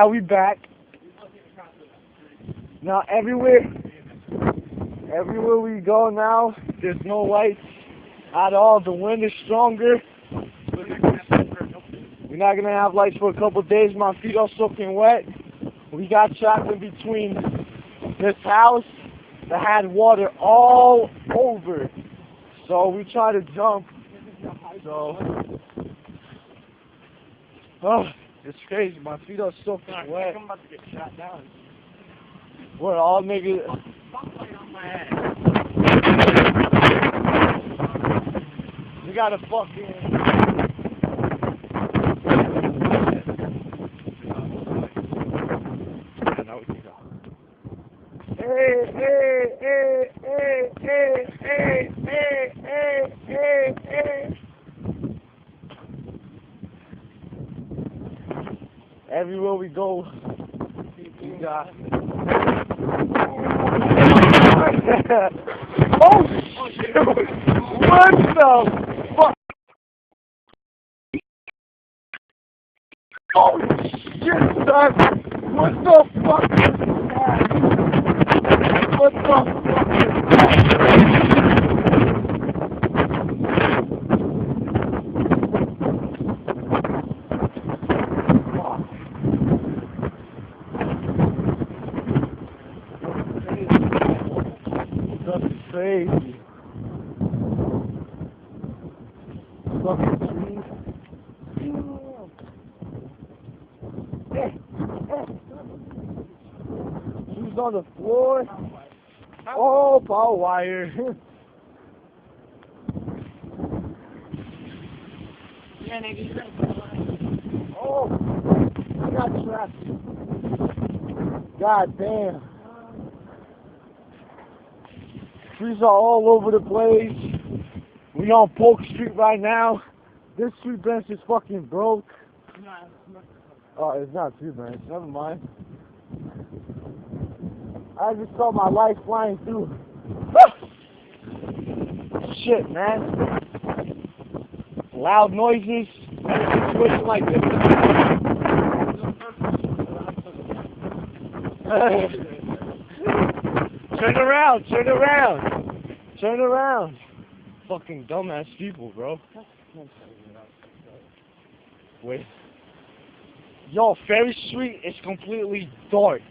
We back. Now everywhere we go now, there's no lights at all. The wind is stronger. We're not gonna have lights for a couple days. My feet are soaking wet. We got trapped in between this house that had water all over. So we try to jump. So, oh, it's crazy. My feet are soaking wet. I'm about to get shot down. We're all maybe. Stop playing on my head. We gotta fucking. Hey. Everywhere we go, we got. Oh shit! What the fuck? Oh shit, son! What the fuck is that? What the fuck is that? That's crazy. Fucking trees. Shoes on the floor. Oh, power wire. Yeah, nigga, you're gonna Oh, I got trapped. God damn. Trees are all over the place. We on Polk Street right now. This street bench is fucking broke. Oh, it's not tree bench. Never mind. I just saw my life flying through. Shit, man. Loud noises. Situation like this. Turn around. Fucking dumbass people, bro. Wait. Yo, Ferry Street is completely dark.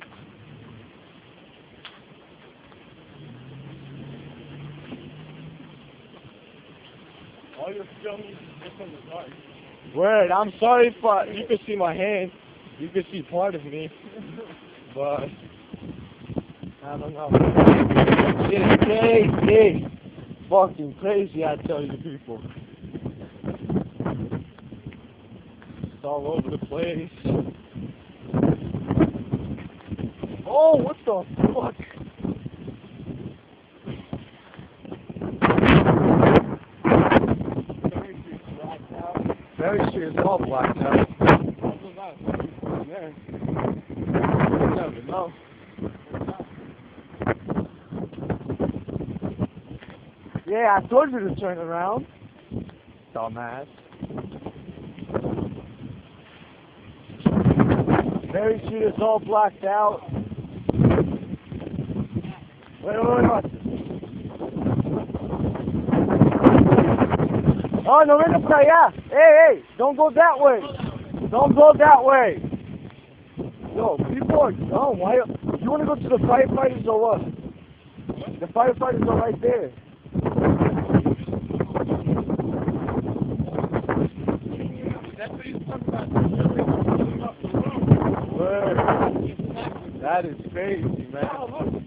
all your film is just in the dark. Word, I'm sorry if you can see my hand. You can see part of me. But I don't know. It's crazy. Fucking crazy, I tell you people. It's all over the place. Oh, what the fuck? Ferry Street is all blacked out. Yeah. You never know. Yeah, I told you to turn around. Dumbass. Ferry Street is all blacked out. Wait. Oh, no, ven para allá. Hey, don't go that way. Don't go that way. Yo, people are dumb. Why? You want to go to the firefighters or what? The firefighters are right there. That's what he's talking about. Word. That is crazy, man. Oh, look.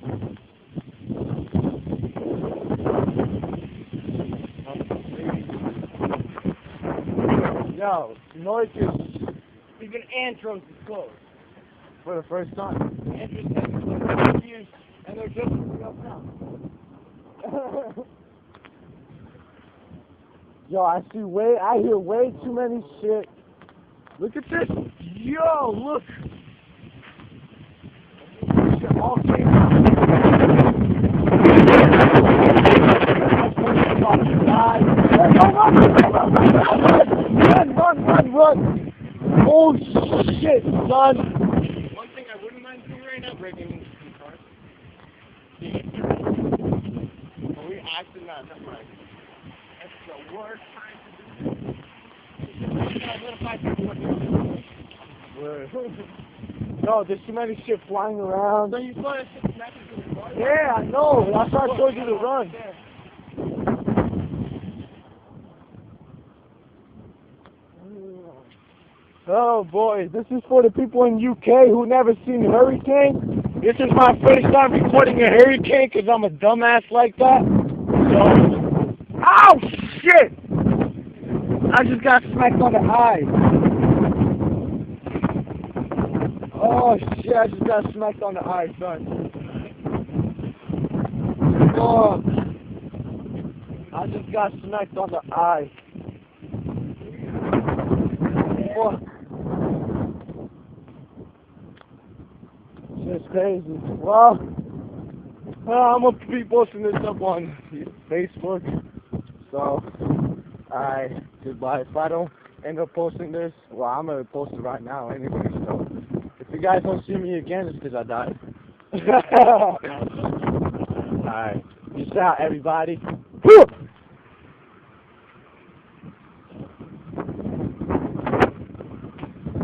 Yo, Newark is Even Antros is closed. for the first time. Antros has been closed for years, and they're just opening up now. Yo, I hear way too many shit. Look at this. Yo, look. Shit all came out. Run. Oh shit, son. breaking into the car. Are we acting that? That's right. That's the worst time to do this. No, there's too many shit flying around. So you saw that shit smacking to the car? Yeah, I know. That's why I told you to run. Oh boy, this is for the people in UK who never seen a hurricane. This is my first time recording a hurricane because I'm a dumbass like that. So, ow, shit! I just got smacked on the eye. Oh shit, I just got smacked on the eye, son. Oh, I just got smacked on the eye. Oh. It's crazy. Well, I'm gonna be posting this up on Facebook. So, alright, goodbye. If I don't end up posting this, well, I'm gonna post it right now anyway. So, if you guys don't see me again, it's because I died. Alright, peace out, everybody.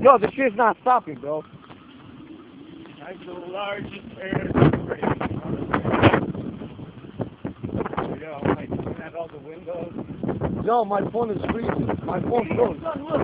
Yo, the shit's not stopping, bro. That's the largest air. Yo, like looking at all the windows. Yo, my phone is freezing. My phone froze. Look.